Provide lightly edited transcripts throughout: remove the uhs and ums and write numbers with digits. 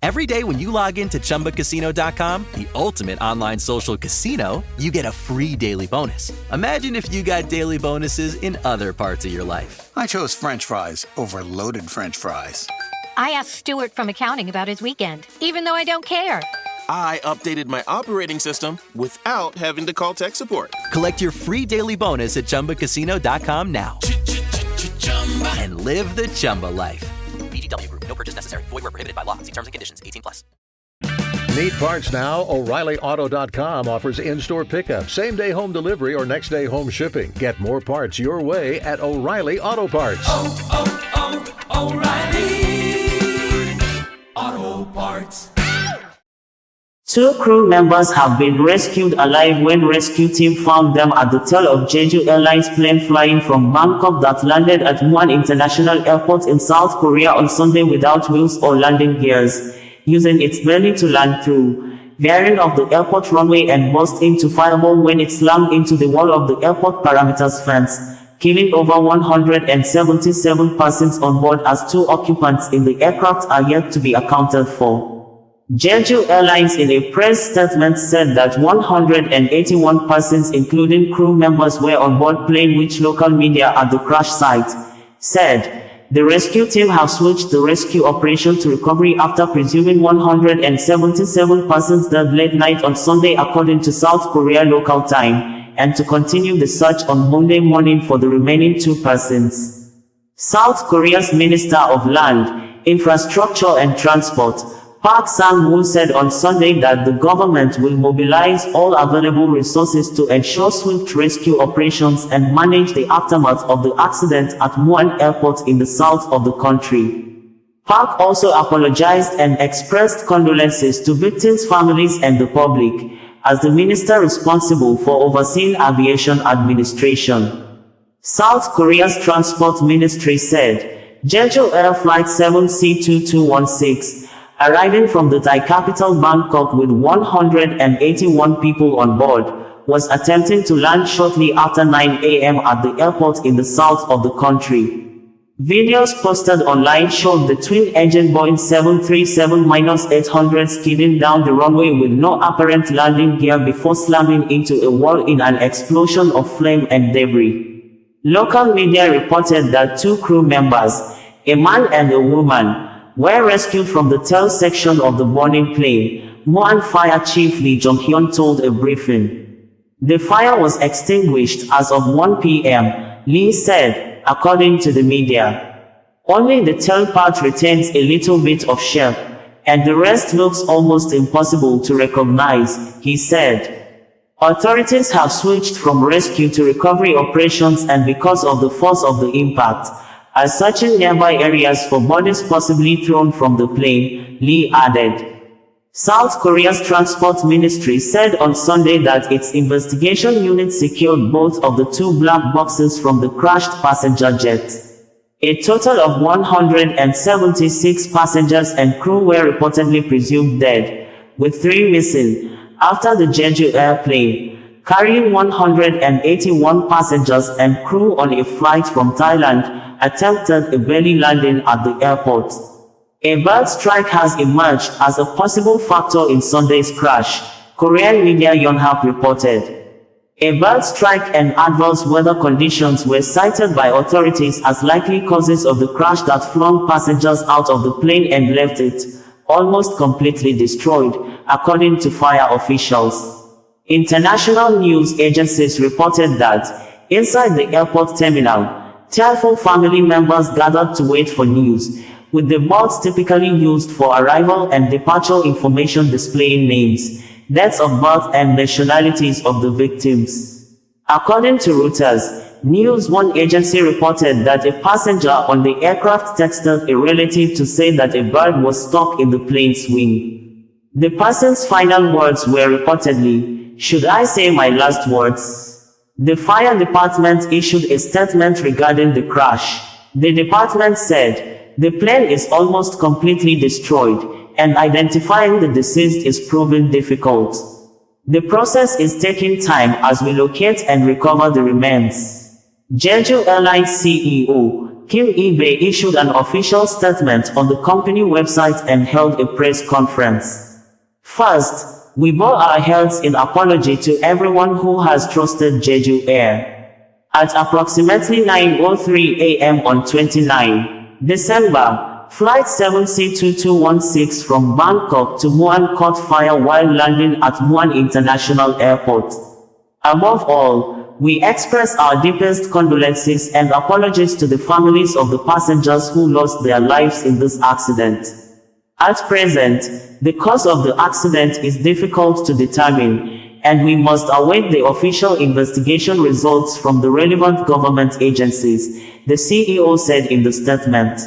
Every day when you log into ChumbaCasino.com, the ultimate online social casino, you get a free daily bonus. Imagine if you got daily bonuses in other parts of your life. I chose French fries over loaded French fries. I asked Stuart from accounting about his weekend, even though I don't care. I updated my operating system without having to call tech support. Collect your free daily bonus at ChumbaCasino.com now. And live the Chumba life. VGW Group. No purchase necessary. Void where prohibited by law. See terms and conditions. 18+. Need parts now? O'ReillyAuto.com offers in-store pickup, same-day home delivery, or next-day home shipping. Get more parts your way at O'Reilly Auto Parts. O'Reilly Auto Parts. 2 crew members have been rescued alive when rescue team found them at the tail of Jeju Airlines plane flying from Bangkok that landed at Muan International Airport in South Korea on Sunday without wheels or landing gears, using its belly to land through, veering off the airport runway and burst into fireball when it slammed into the wall of the airport perimeter's fence, killing over 177 persons on board as 2 occupants in the aircraft are yet to be accounted for. Jeju Airlines in a press statement said that 181 persons including crew members were on board plane, which local media at the crash site said. The rescue team have switched the rescue operation to recovery after presuming 177 persons died late night on Sunday according to South Korea local time, and to continue the search on Monday morning for the remaining 2 persons. South Korea's Minister of Land, Infrastructure and Transport, Park Sang-woo said on Sunday that the government will mobilize all available resources to ensure swift rescue operations and manage the aftermath of the accident at Muan Airport in the south of the country. Park also apologized and expressed condolences to victims' families and the public, as the minister responsible for overseeing aviation administration. South Korea's transport ministry said, Jeju Air Flight 7C2216, arriving from the Thai capital Bangkok with 181 people on board, was attempting to land shortly after 9 a.m. at the airport in the south of the country. Videos posted online showed the twin-engine Boeing 737-800 skidding down the runway with no apparent landing gear before slamming into a wall in an explosion of flame and debris. Local media reported that 2 crew members, a man and a woman, were rescued from the tail section of the burning plane, Muan Fire Chief Lee Jong-hyun told a briefing. The fire was extinguished as of 1 p.m., Lee said, according to the media. Only the tail part retains a little bit of shape, and the rest looks almost impossible to recognize, he said. Authorities have switched from rescue to recovery operations, and because of the force of the impact, are searching nearby areas for bodies possibly thrown from the plane, Lee added. South Korea's transport ministry said on Sunday that its investigation unit secured both of the 2 black boxes from the crashed passenger jet. A total of 176 passengers and crew were reportedly presumed dead, with 3 missing, after the Jeju airplane, carrying 181 passengers and crew on a flight from Thailand, attempted a belly landing at the airport. A bird strike has emerged as a possible factor in Sunday's crash, Korean media Yonhap reported. A bird strike and adverse weather conditions were cited by authorities as likely causes of the crash that flung passengers out of the plane and left it almost completely destroyed, according to fire officials. International news agencies reported that, inside the airport terminal, tearful family members gathered to wait for news, with the boards typically used for arrival and departure information displaying names, dates of birth and nationalities of the victims. According to Reuters, News One agency reported that a passenger on the aircraft texted a relative to say that a bird was stuck in the plane's wing. The person's final words were reportedly, "Should I say my last words?" The fire department issued a statement regarding the crash. The department said, "The plane is almost completely destroyed, and identifying the deceased is proving difficult. The process is taking time as we locate and recover the remains." Jeju Airlines CEO, Kim Yi-bae issued an official statement on the company website and held a press conference. First, we bow our heads in apology to everyone who has trusted Jeju Air. At approximately 9:03 a.m. on 29 December, Flight 7C2216 from Bangkok to Muan caught fire while landing at Muan International Airport. Above all, we express our deepest condolences and apologies to the families of the passengers who lost their lives in this accident. At present, the cause of the accident is difficult to determine, and we must await the official investigation results from the relevant government agencies, the CEO said in the statement.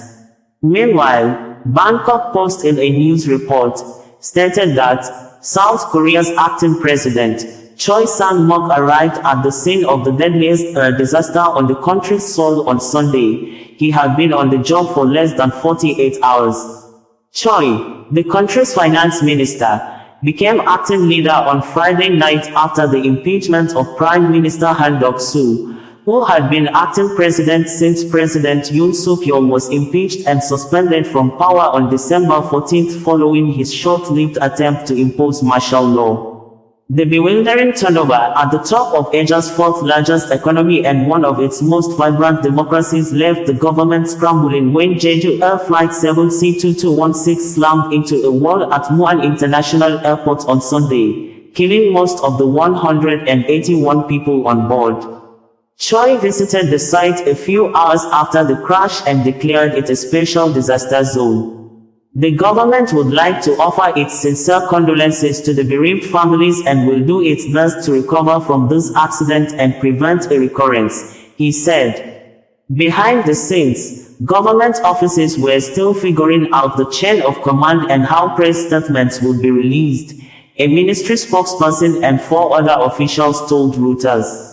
Meanwhile, Bangkok Post in a news report stated that South Korea's acting president, Choi Sang-mok, arrived at the scene of the deadliest air disaster on the country's soil on Sunday. He had been on the job for less than 48 hours. Choi, the country's finance minister, became acting leader on Friday night after the impeachment of Prime Minister Han Duck-soo, who had been acting president since President Yoon Suk-yeol was impeached and suspended from power on December 14 following his short-lived attempt to impose martial law. The bewildering turnover at the top of Asia's fourth-largest economy and one of its most vibrant democracies left the government scrambling when Jeju Air Flight 7C2216 slammed into a wall at Muan International Airport on Sunday, killing most of the 181 people on board. Choi visited the site a few hours after the crash and declared it a special disaster zone. The government would like to offer its sincere condolences to the bereaved families and will do its best to recover from this accident and prevent a recurrence, he said. Behind the scenes, government offices were still figuring out the chain of command and how press statements would be released, a ministry spokesperson and 4 other officials told Reuters.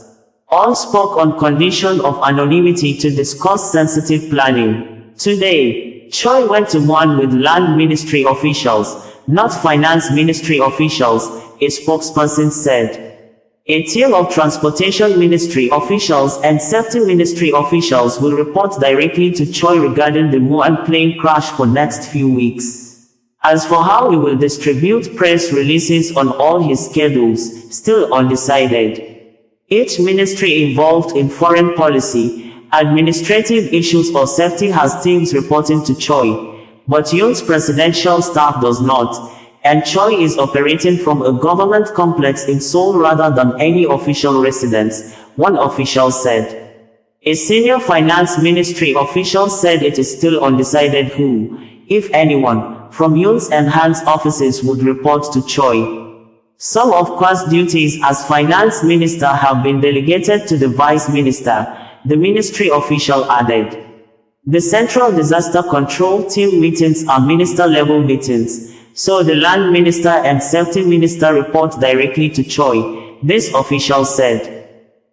All spoke on condition of anonymity to discuss sensitive planning. Today, Choi went to Muan with land ministry officials, not finance ministry officials, a spokesperson said. A team of transportation ministry officials and safety ministry officials will report directly to Choi regarding the Muan plane crash for next few weeks. As for how he will distribute press releases on all his schedules, still undecided. Each ministry involved in foreign policy, administrative issues or safety has teams reporting to Choi, but Yoon's presidential staff does not, and Choi is operating from a government complex in Seoul rather than any official residence, one official said. A senior finance ministry official said it is still undecided who, if anyone, from Yoon's and Han's offices would report to Choi. Some of Kwa's duties as finance minister have been delegated to the vice minister, the ministry official added. The Central Disaster Control Team meetings are minister-level meetings, so the land minister and safety minister report directly to Choi, this official said.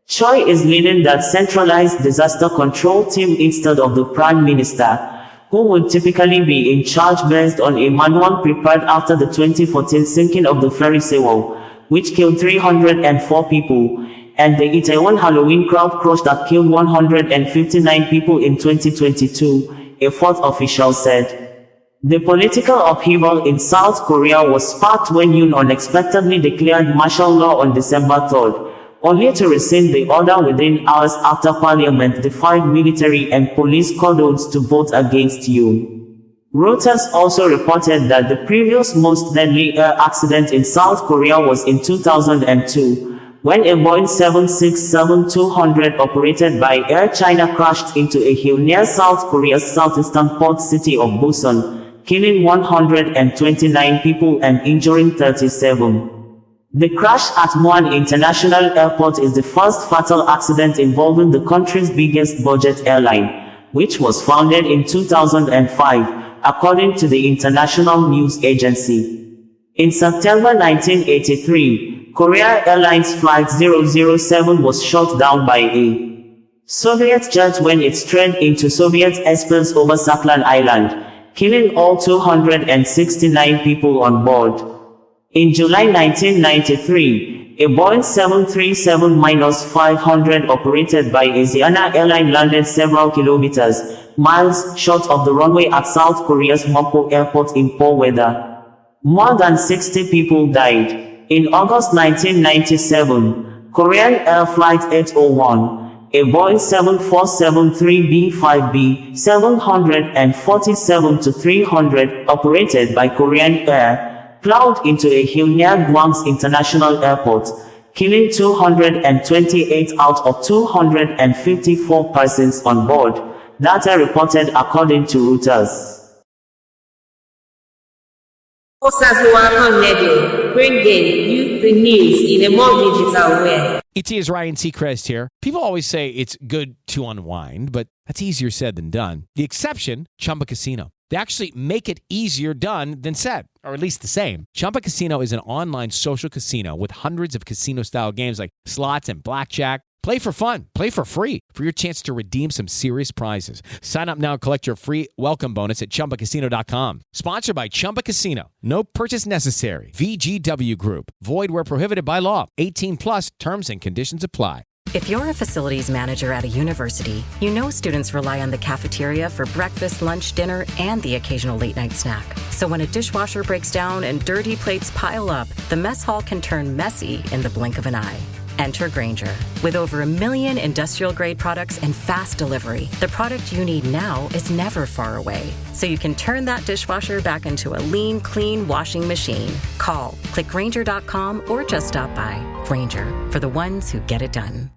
Choi is leading that centralized disaster control team instead of the prime minister, who would typically be in charge based on a manual prepared after the 2014 sinking of the ferry Sewol, which killed 304 people, and the Itaewon Halloween crowd crush that killed 159 people in 2022, a fourth official said. The political upheaval in South Korea was sparked when Yoon unexpectedly declared martial law on December 3, only to rescind the order within hours after parliament defied military and police cordons to vote against Yoon. Reuters also reported that the previous most deadly air accident in South Korea was in 2002, when a Boeing 767-200 operated by Air China crashed into a hill near South Korea's southeastern port city of Busan, killing 129 people and injuring 37. The crash at Muan International Airport is the first fatal accident involving the country's biggest budget airline, which was founded in 2005, according to the international news agency. In September 1983, Korea Airlines Flight 007 was shot down by a Soviet jet when it strayed into Soviet airspace over Sakhalin Island, killing all 269 people on board. In July 1993, a Boeing 737-500 operated by Asiana Airlines landed several kilometers miles short of the runway at South Korea's Mokpo Airport in poor weather. More than 60 people died. In August 1997, Korean Air Flight 801, a Boeing 7473B5B 747-300 operated by Korean Air, plowed into a hill near Muan International Airport, killing 228 out of 254 persons on board, data reported according to Reuters. Bringing you the news in a more digital way. It is Ryan Seacrest here. People always say it's good to unwind, but that's easier said than done. The exception, Chumba Casino. They actually make it easier done than said, or at least the same. Chumba Casino is an online social casino with hundreds of casino-style games like slots and blackjack. Play for fun. Play for free for your chance to redeem some serious prizes. Sign up now and collect your free welcome bonus at ChumbaCasino.com. Sponsored by Chumba Casino. No purchase necessary. VGW Group. Void where prohibited by law. 18 plus terms and conditions apply. If you're a facilities manager at a university, you know students rely on the cafeteria for breakfast, lunch, dinner, and the occasional late-night snack. So when a dishwasher breaks down and dirty plates pile up, the mess hall can turn messy in the blink of an eye. Enter Grainger. With over 1 million industrial-grade products and fast delivery, the product you need now is never far away. So you can turn that dishwasher back into a lean, clean washing machine. Call, click Grainger.com, or just stop by. Grainger, for the ones who get it done.